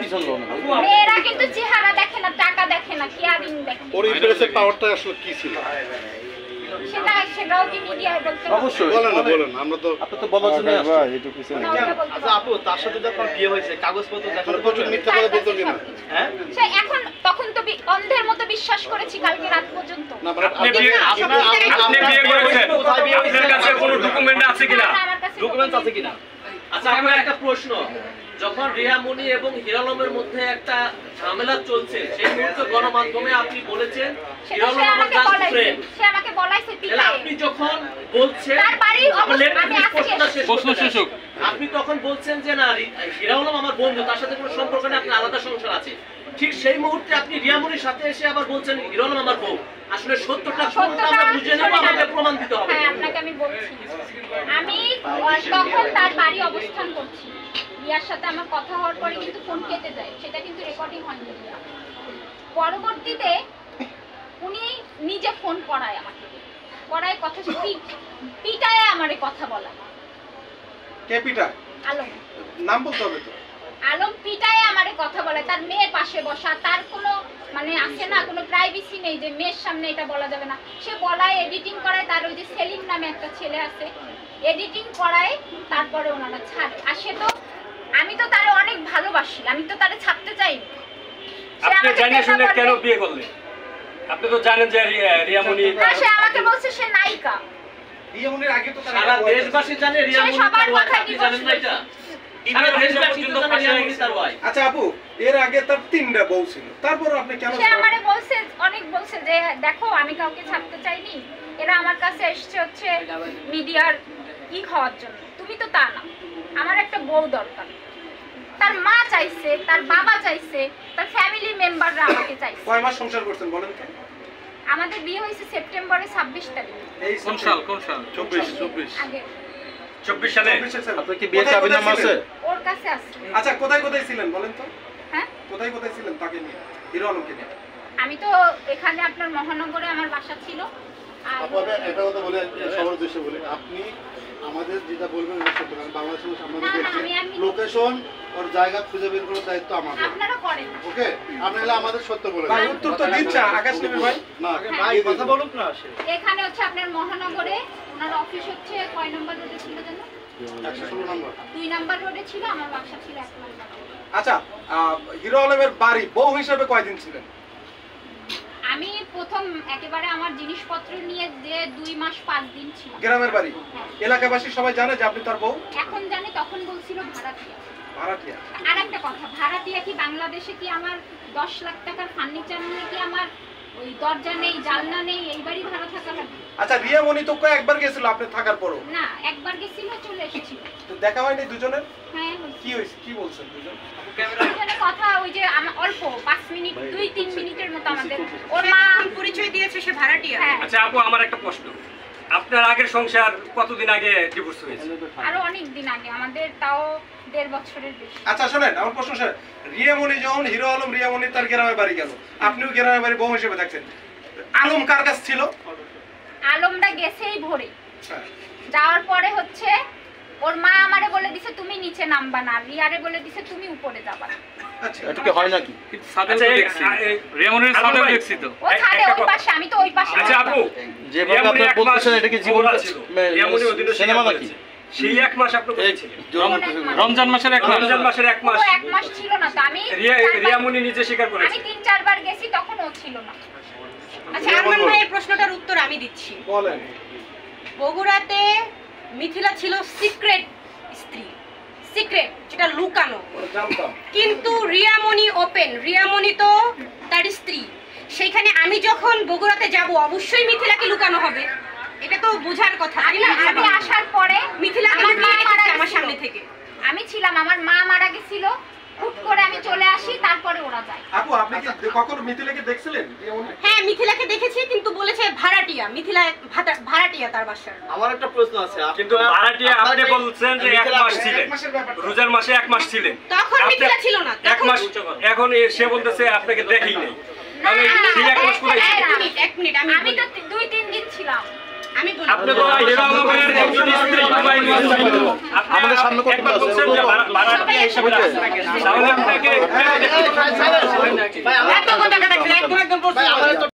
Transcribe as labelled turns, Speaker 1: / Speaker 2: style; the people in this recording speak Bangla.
Speaker 1: পিছন লোন
Speaker 2: মেয়েরা কিন্তু চেহারা দেখে না, টাকা দেখে না, কেয়ারিং দেখে।
Speaker 3: ওর ইন্টারেস্টের পাওয়ারটা আসলে কি ছিল?
Speaker 2: সেটাও কি মিডিয়ায় বলতে হবে?
Speaker 3: অবশ্যই বলেন, আমরা তো
Speaker 1: আপনি তো বলার জন্য ভাই একটু পিছনে।
Speaker 4: আচ্ছা আপু, তার সাথে যখন বিয়ে হয়েছে কাগজপত্র দেখানো
Speaker 3: প্রচুর মিথ্যা কথা বলতো কিনা?
Speaker 4: হ্যাঁ,
Speaker 2: সে এখন তখন তো অন্ধের মতো বিশ্বাস করেছি কালকে রাত পর্যন্ত।
Speaker 3: না মানে
Speaker 5: আপনি বিয়ে করেছেন, আপনার কাছে কোনো ডকুমেন্ট আছে কিনা?
Speaker 4: ডকুমেন্টস আছে কিনা? আচ্ছা আমার একটা প্রশ্ন, যখন রিয়ামণি এবং হিরালমের মধ্যে একটা ঝামেলা চলছে সেই মুহূর্তে গণমাধ্যমে আপনি বলেছেন হিরালম আমার জাস্ট ফ্রেন্ড।
Speaker 2: সে আমাকে বলাইছে
Speaker 4: তাহলে
Speaker 2: পিটায়।
Speaker 4: আপনি যখন বলছেন
Speaker 2: তার বাড়ি
Speaker 5: প্রশ্ন শেষ হোক।
Speaker 4: আপনি তখন বলছেন যে না হিরালম আমার বন্ধু, তার সাথে কোনো সম্পর্ক নেই, আপনার আলাদা সংসার আছে। ঠিক সেই মুহূর্তে আপনি রিয়ামণির সাথে এসে আবার বলছেন হিরালম আমার বউ। আসলে সত্যটা কোনটা আমরা বুঝে নেব, আমাদের প্রমাণ দিতে হবে।
Speaker 2: হ্যাঁ, আপনাকে আমি বলছি, আমি তখন তার বাড়ি অবস্থান করছি। রিয়ার সাথে আমার কথা হওয়ার পরে কিন্তু ফোন কেটে যায়, সেটা কিন্তু রেকর্ডিং হয়নি। পরবর্তীতে উনি নিজে ফোন করায় আমাকে, করায় কথা পিটায় আমারে কথা বলা।
Speaker 3: কে পিটা?
Speaker 2: আলম,
Speaker 3: নাম বলতে হবে তো।
Speaker 2: আলম পিটায় আমারে কথা বলে, তার মেয়ের পাশে বসা, তার কোনো মানে আছে না, কোনো প্রাইভেসি নেই যে মেয়ের সামনে এটা বলা যাবে না। সে বলায়, এডিটিং করায়, তার ওই যে সেলিম নামে একটা ছেলে আছে, এডিটিং করায়, তারপরে ওনারা ছাড়ে। আর সে তো, আমি তো তারে অনেক ভালোবাসি, আমি তো তারে ছাড়তে চাই।
Speaker 5: আপনি জানিয়ে শুনে কেন বিয়ে করলেন? আপনি তো জানেন যে রিয়ামণি,
Speaker 2: সে আমাকে বলছে সে নায়িকা।
Speaker 3: রিয়ামণির আগে তো
Speaker 4: সারা দেশবাসী জানে রিয়ামণি তার ওয়াইফ, আপনি জানেন না এটা? সারা দেশবাসী তো জানে রিয়ামণি তার ওয়াইফ।
Speaker 3: আচ্ছা আপু, এর আগে তার 3টা বউ ছিল, তারপর আপনি কেন?
Speaker 2: সে আমারে বলছে, অনেক বলছে যে দেখো আমি কাউকে ছাড়তে চাইনি, এরা আমার কাছে এসছে হচ্ছে মিডিয়ার খাওয়ার জন্য। তুমি তো তা না, আমার একটা বউ দরকার। তার মা চাইছে, তার বাবা চাইছে, তার ফ্যামিলি মেম্বাররা আমাকে চাইছে।
Speaker 3: কয় মাস সংসার করছেন বলেন তো?
Speaker 2: আমাদের বিয়ে হয়েছে সেপ্টেম্বরে 26 তারিখ।
Speaker 3: এই
Speaker 5: কোন সাল?
Speaker 3: 24
Speaker 2: আগে
Speaker 5: 24 সালে।
Speaker 1: আপনার কি বিয়ের চাবিনামা আছে?
Speaker 2: ওর কাছে আছে।
Speaker 3: আচ্ছা কোথায় ছিলেন বলেন তো?
Speaker 2: হ্যাঁ,
Speaker 3: কোথায় ছিলেন তাকে নিয়ে, হিরো আলমকে নিয়ে?
Speaker 2: আমি তো এখানে আপনার মহানগরে আমার বাসা ছিল। আর
Speaker 6: আপনাদের একটা কথা বলে সবার উদ্দেশ্যে বলি, আপনি আমাদের যেটা বলবেন বাংলাদেশের সামনে লোকেশন ওর জায়গা খুঁজে বের করার দায়িত্ব আমাদের।
Speaker 2: আপনারা করেন
Speaker 6: ওকে, আপনি হলে আমাদের সত্য বলে
Speaker 3: ভাই উত্তর তো দিচ্ছ আকাশ নবী ভাই।
Speaker 6: না
Speaker 4: ভাই কথা বলুক না।
Speaker 2: এখানে হচ্ছে আপনার মহানগরে ওনার অফিস হচ্ছে কয় নম্বর রোডে ছিল জানো?
Speaker 6: 116 নম্বর
Speaker 2: 2 নম্বর রোডে ছিল, আমার বাসা ছিল 1 নম্বর।
Speaker 3: আচ্ছা হিরো আলমের বাড়ি বউ হিসেবে কয়দিন ছিলেন?
Speaker 2: আমি প্রথম একেবারে আমার জিনিসপত্র নিয়ে যে 2 মাস 5 দিন ছিল।
Speaker 3: গ্রামের বাড়ি এলাকাবাসী সবাই জানে যে আপনি তার বউ?
Speaker 2: এখন জানি, তখন বলছিল ভাড়াটিয়া।
Speaker 3: ভাড়াটিয়া?
Speaker 2: আর একটা কথা, ভাড়াটিয়া কি বাংলাদেশে কি আমার 10 লাখ টাকার ফার্নিচার নিয়ে কি আমার ওই দরজা নেই, জানলা নেই, এই বাড়ি ভাড়া থাকা লাগবে?
Speaker 3: আচ্ছা রিয়ামণি তো কয়েকবার গেছিল আপনি থাকার পরও?
Speaker 2: না, একবার গেছিল, চলে এসেছিল।
Speaker 3: তো দেখা হয়নি দুজনের?
Speaker 2: হ্যাঁ,
Speaker 3: কি হয়েছে, কি বলছেন দুজন?
Speaker 2: দুজনের কথা ওই যে অল্প 5 মিনিট, 2-3 মিনিটের মতো আমাদের। ওর মা পরিচয় দিয়েছে সে ভাড়াটিয়া।
Speaker 5: আচ্ছা আপু, আমার একটা প্রশ্ন, আপনার আগের সংসার কতদিন আগে ডিভোর্স হয়েছে?
Speaker 2: আরো অনেক দিন আগে, আমাদের তাও 1.5 বছরের বেশি।
Speaker 3: আচ্ছা শোনেন, আমার প্রশ্ন শুনেন, রিয়ামণি যখন হিরো আলম রিয়ামণি তার গ্রামের বাড়ি গেল, আপনিও গ্রামের বাড়ি বউ হিসেবে থাকছেন, আলম কার কাছে ছিল?
Speaker 2: আলমটা গেছেই ভোরে, যাওয়ার পরে হচ্ছে ওর মা আমারে বলে দিছে তুমি নিচে নামবা না, রিয়ারে বলে দিছে তুমি উপরে যাবা।
Speaker 3: আচ্ছা
Speaker 1: এটা কি হয় নাকি?
Speaker 5: আচ্ছা রিয়ামণির সাথে দেখছি তো
Speaker 2: ও ছাদে ওই পাশে, আমি তো ওই পাশে।
Speaker 5: আচ্ছা আপু,
Speaker 1: যেভাবে আপনি বলতেছেন এটা কি জীবন
Speaker 5: রিয়ামণি ওদিন
Speaker 1: সিনেমা নাকি?
Speaker 5: সেই 1 মাস আপনি বলেছিলেন
Speaker 1: রমজান মাসের 1 মাস?
Speaker 5: রমজান মাসের 1 মাস
Speaker 2: 1 মাস ছিল না তো। আমি
Speaker 5: রিয়ামণি নিজে স্বীকার করেছে।
Speaker 2: আমি 3-4 বার গেছি, তখন ও ছিল না।
Speaker 7: আচ্ছা আরমান ভাইয়ের প্রশ্নটার উত্তর আমি দিচ্ছি।
Speaker 3: বলেন।
Speaker 7: বগুড়াতে মিথিলা ছিল সিক্রেট স্ত্রী, সিক্রেট যেটা লুকানো, কিন্তু রিয়ামণি ওপেন, রিয়ামণি তো তার স্ত্রী। সেইখানে আমি যখন বগুড়াতে যাব অবশ্যই মিথিলাকে লুকানো হবে, এটা তো বোঝার কথা।
Speaker 2: আমি আসার পরে
Speaker 7: মিথিলাকে আমার সামনে থেকে
Speaker 2: আমি ছিলাম, আমার মা মারা গেছিল, হুট করে আমি চলে আসি, তারপরে ওরা যায়।
Speaker 3: আপু আপনি কি কখনো মিথিলাকে দেখছিলেন?
Speaker 7: হ্যাঁ মিথিলাকে দেখেছি, কিন্তু বলেছে ভাড়াটিয়া, মিথিলা ভাড়াটিয়া তার বাসার।
Speaker 4: আমার একটা প্রশ্ন আছে,
Speaker 5: কিন্তু ভাড়াটিয়া আপনি বলছেন যে 1 মাস ছিলেন, রোজার মাসে 1 মাস ছিলেন,
Speaker 7: তখন মিথিলা ছিল না।
Speaker 5: 1 মাস, এখন সে বলতেছে আপনাকে দেখেই নাই, তাহলে সেই 1 মাস কোথায় ছিল?
Speaker 7: এক মিনিট
Speaker 2: আমি তো 2-3 দিন ছিলাম।
Speaker 7: আমি বলি,
Speaker 5: আপনি তো হিরো আলমের একজন স্ত্রী, আমাদের সামনে কথা বলছেন যে ভাড়াটিয়া হিসেবে আছে, তাহলে আপনাকে
Speaker 1: ভাই,
Speaker 7: এত কথা কাটা একদম